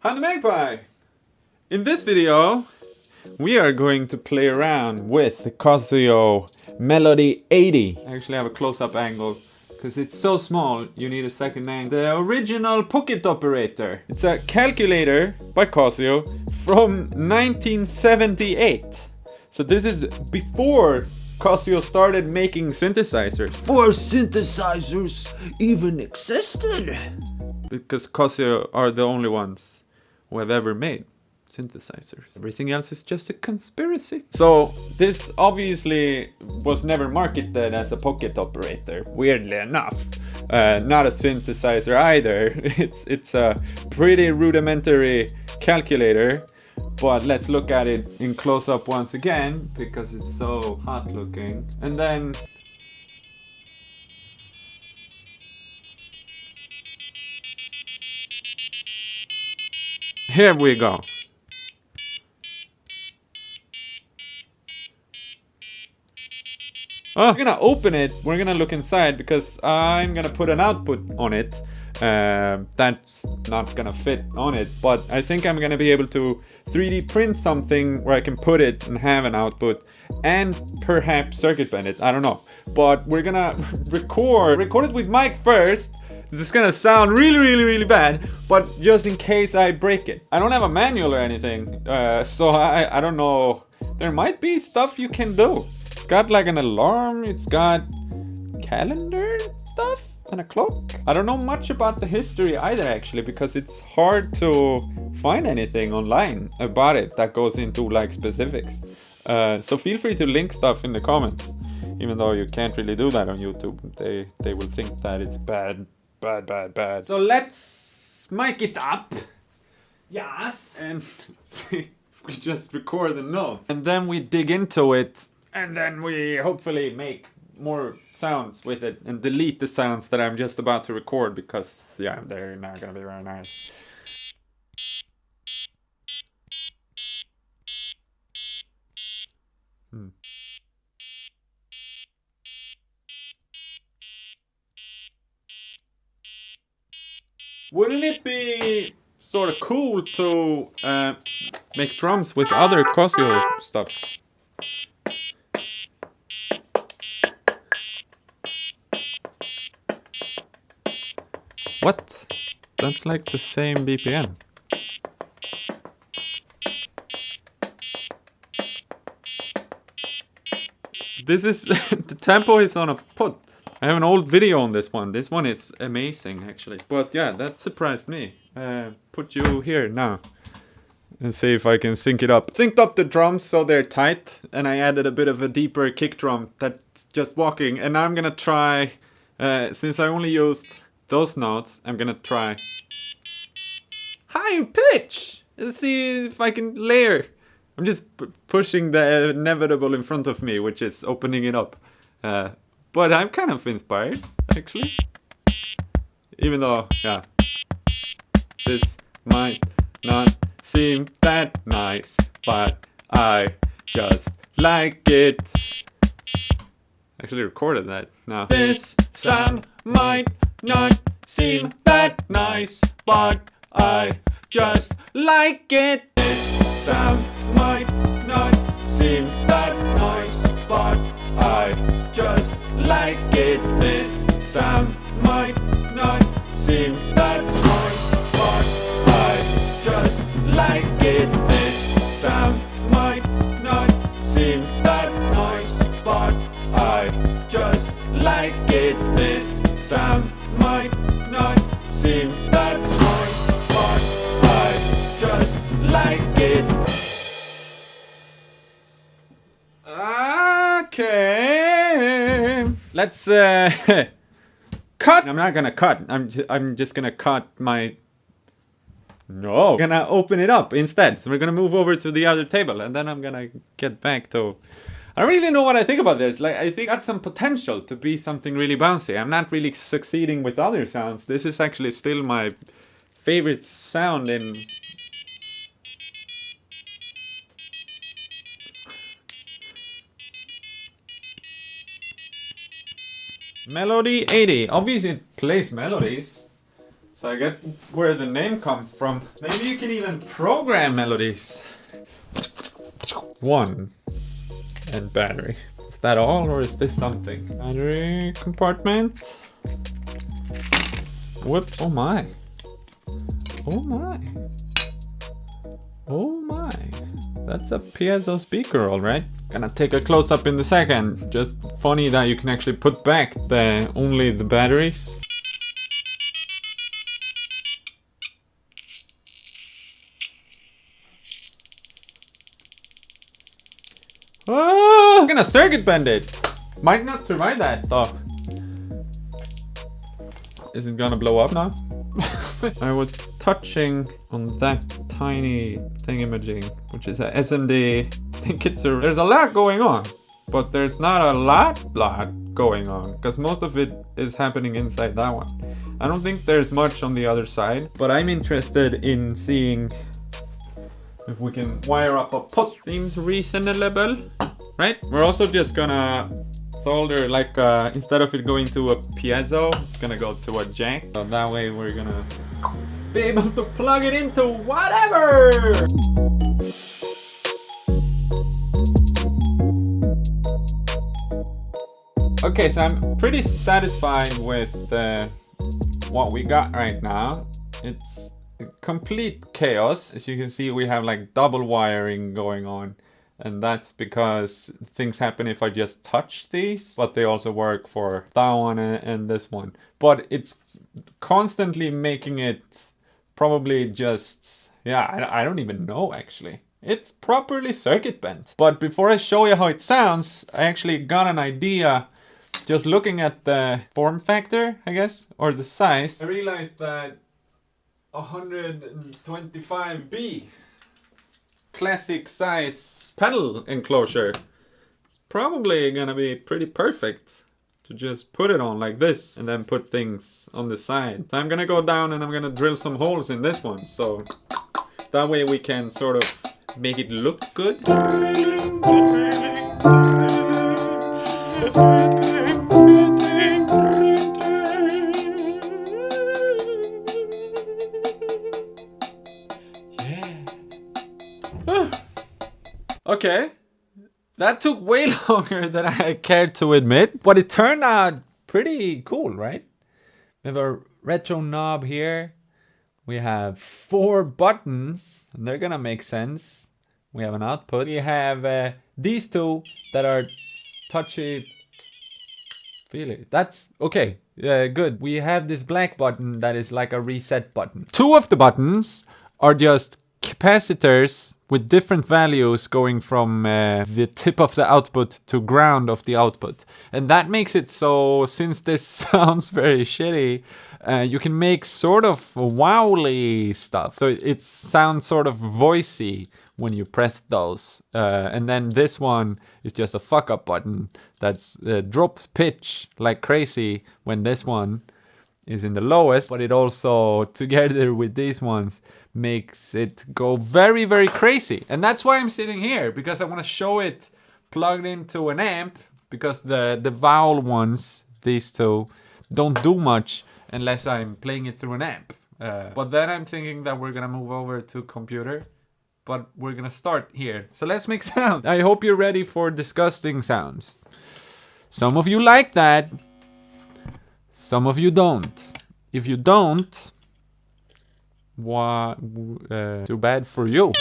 Hi Magpie! In this video, we are going to play around with the Casio Melody 80. I actually have a close-up angle because it's so small you need a second angle. The original pocket operator. It's a calculator by Casio from 1978. So this is before Casio started making synthesizers. Before synthesizers even existed. Because Casio are the only ones who have ever made synthesizers. Everything else is just a conspiracy. So this obviously was never marketed as a pocket operator, weirdly enough. Not a synthesizer either. It's a pretty rudimentary calculator. But let's look at it in close-up once again, because it's so hot looking. And then here we go. We're gonna open it, we're gonna look inside, because I'm gonna put an output on it. That's not gonna fit on it, but I think I'm gonna be able to 3D print something where I can put it and have an output and perhaps circuit bend it, I don't know. But we're gonna record it with mic first. This is gonna sound really bad, but just in case I break it. I don't have a manual or anything, so I don't know. There might be stuff you can do. It's got like an alarm, it's got calendar stuff and a clock. I don't know much about the history either actually, because it's hard to find anything online about it that goes into like specifics. So feel free to link stuff in the comments, even though you can't really do that on YouTube. They will think that it's bad. So let's mic it up. Yes. And see if we just record the notes. And then we dig into it. And then we hopefully make more sounds with it and delete the sounds that I'm just about to record, because yeah, they're not gonna be very nice. Wouldn't it be sort of cool to make drums with other Casio stuff? What? That's like the same BPM. This is the tempo is on a put. I have an old video on this one. This one is amazing actually. But yeah, that surprised me. Put you here now and see if I can sync it up. Synced up the drums so they're tight, and I added a bit of a deeper kick drum that's just walking. And now I'm gonna try, since I only used those notes, I'm gonna try higher pitch. Let's see if I can layer. I'm just pushing the inevitable in front of me, which is opening it up. But I'm kind of inspired, actually. Even though, yeah, this might not seem that nice, but I just like it. Actually recorded that now. This sound might not seem that nice, but I just like it. This sound might not seem that nice, but I just like it. This sound might not seem that nice, but I just like it. This sound might not seem that nice, but I just like it. This sound might not seem that nice, but I just like it. Okay, let's cut. I'm not gonna cut. I'm just gonna cut my. No, I'm gonna open it up instead. So we're gonna move over to the other table, and then I'm gonna get back to. I don't really know what I think about this. Like, I think that's some potential to be something really bouncy. I'm not really succeeding with other sounds. This is actually still my favorite sound in. Melody 80. Obviously it plays melodies. So I get where the name comes from. Maybe you can even program melodies. 1 and battery. Is that all, or is this something? Battery compartment. Whoops! Oh my! Oh my! Oh my! That's a piezo speaker, all right. Gonna take a close up in a second. Just funny that you can actually put back only the batteries. Oh, I'm gonna circuit bend it. Might not survive that though. Is it gonna blow up now? I was touching on that tiny thingamajig, which is a SMD. I think there's a lot going on, but there's not a lot going on because most of it is happening inside that one. I don't think there's much on the other side, but I'm interested in seeing if we can wire up a pot. Seems reasonable, right? We're also just gonna solder, like instead of it going to a piezo, it's gonna go to a jack. So that way we're gonna be able to plug it into whatever! Okay, so I'm pretty satisfied with what we got right now. It's complete chaos. As you can see, we have like double wiring going on, and that's because things happen if I just touch these, but they also work for that one and this one. But it's constantly making it probably just, yeah, I don't even know actually. It's properly circuit bent. But before I show you how it sounds, I actually got an idea just looking at the form factor, I guess, or the size. I realized that 125B classic size pedal enclosure is probably gonna be pretty perfect to just put it on like this and then put things on the side. So I'm gonna go down and I'm gonna drill some holes in this one, so that way we can sort of make it look good. Okay, that took way longer than I cared to admit, but it turned out pretty cool, right? We have a retro knob here. We have 4 buttons, and they're gonna make sense. We have an output. We have these 2 that are touchy. Feel it. That's okay. Good. We have this black button that is like a reset button. 2 of the buttons are just capacitors with different values going from the tip of the output to ground of the output. And that makes it so, since this sounds very shitty, you can make sort of wowly stuff. So it sounds sort of voicey when you press those. And then this one is just a fuck up button that drops pitch like crazy when this one is in the lowest. But it also, together with these ones, makes it go very, very crazy. And that's why I'm sitting here, because I want to show it plugged into an amp, because the vowel ones, these 2, don't do much unless I'm playing it through an amp. But then I'm thinking that we're gonna move over to computer, but we're gonna start here. So let's make sound. I hope you're ready for disgusting sounds. Some of you like that, some of you don't. If you don't, too bad for you.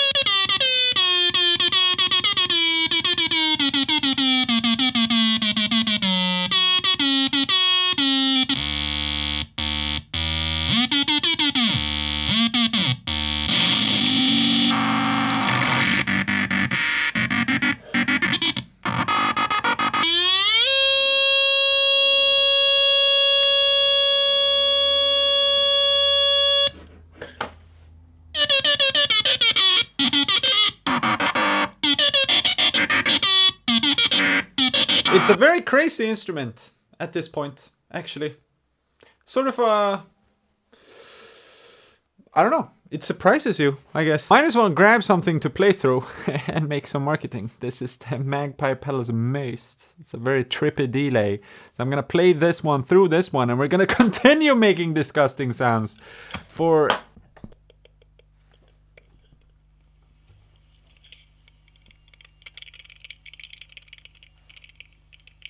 It's a very crazy instrument at this point, actually. Sort of I don't know. it surprises you, I guess. Might as well grab something to play through and make some marketing. This is the Magpie Pirates Most. It's a very trippy delay. So I'm gonna play this one through this one, and we're gonna continue making disgusting sounds for...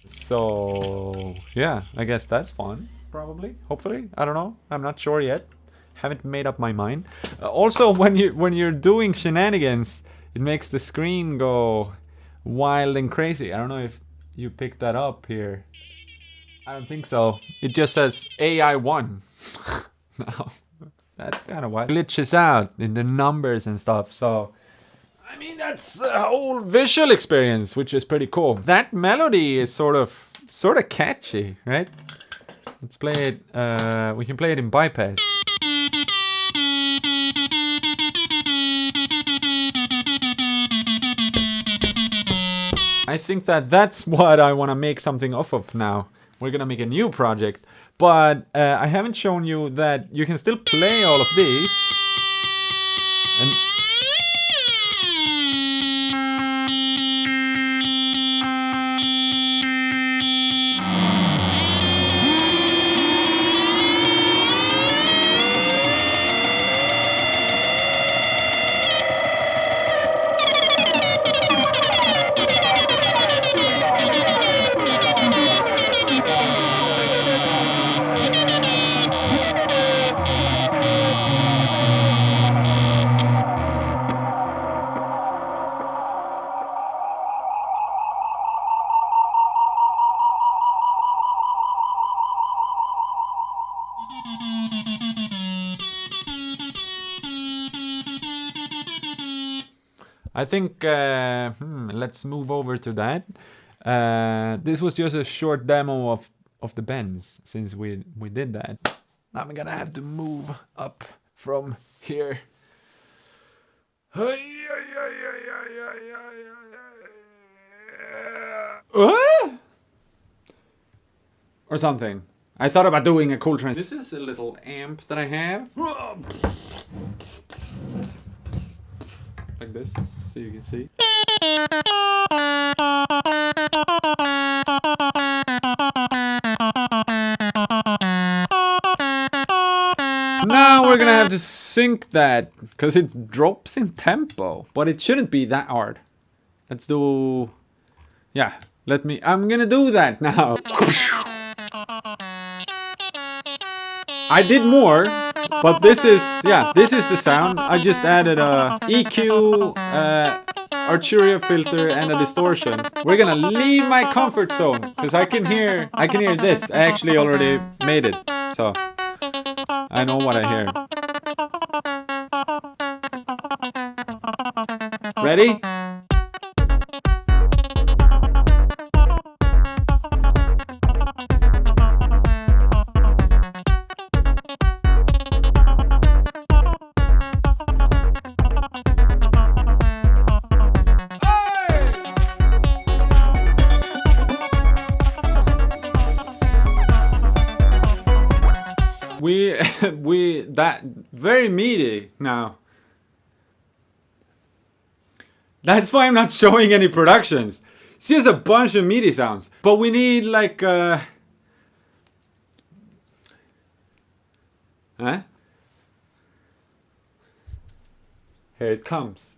So, yeah, I guess that's fun, probably, hopefully. I don't know. I'm not sure yet. Haven't made up my mind. Also, when you're doing shenanigans, it makes the screen go wild and crazy. I don't know if you picked that up here. I don't think so. It just says AI1. No, that's kind of wild. Glitches out in the numbers and stuff. So, I mean, that's the whole visual experience, which is pretty cool. That melody is sort of catchy, right? Let's play it. We can play it in bypass. I think that's what I want to make something off of now. We're gonna make a new project, but I haven't shown you that you can still play all of these. And I think let's move over to that. This was just a short demo of the bends, since we did that. I'm gonna have to move up from here. Or something. I thought about doing a cool trend. This is a little amp that I have. Like this, so you can see. Now we're gonna have to sync that, because it drops in tempo, but it shouldn't be that hard. Let's do... Yeah, I'm gonna do that now. I did more, but this is the sound. I just added a EQ, Arturia filter, and a distortion. We're gonna leave my comfort zone, because I can hear this. I actually already made it, so I know what I hear. Ready? That very meaty now. That's why I'm not showing any productions. It's just a bunch of meaty sounds. But we need like Huh? Here it comes.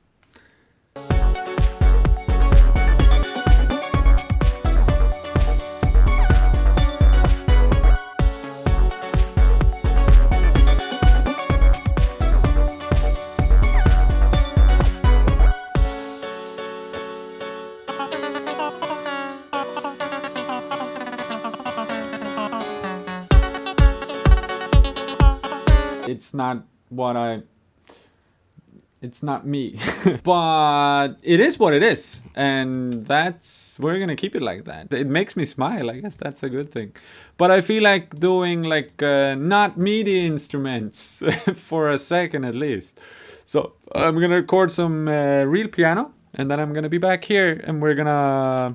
It's not me. But it is what it is, and we're gonna keep it like that. It makes me smile. I guess that's a good thing. But I feel like doing like not MIDI instruments for a second at least. So I'm gonna record some real piano, and then I'm gonna be back here, and we're gonna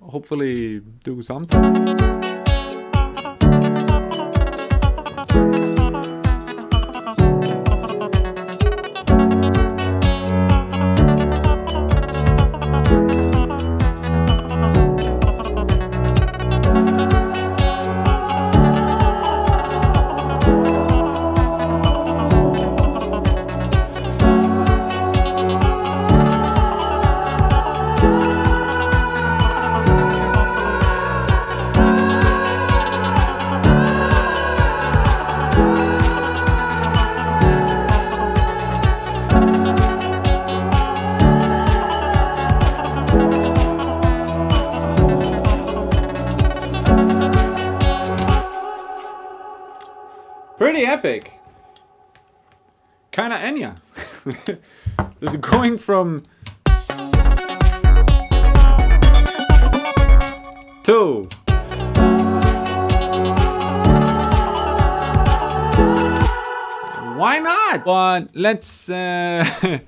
hopefully do something. epic. Kinda Enya. Just going from 2. Why not? But let's I'm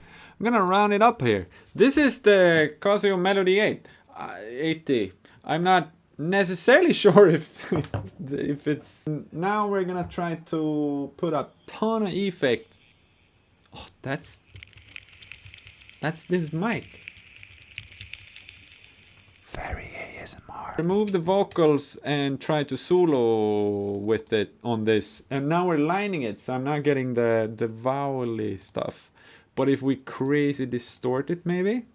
gonna round it up here. This is the Casio Melody 80. I'm not necessarily sure if it's. Now we're gonna try to put a ton of effects. Oh, that's this mic. Very ASMR. Remove the vocals and try to solo with it on this. And now we're lining it, so I'm not getting the vowely stuff. But if we crazy distort it maybe.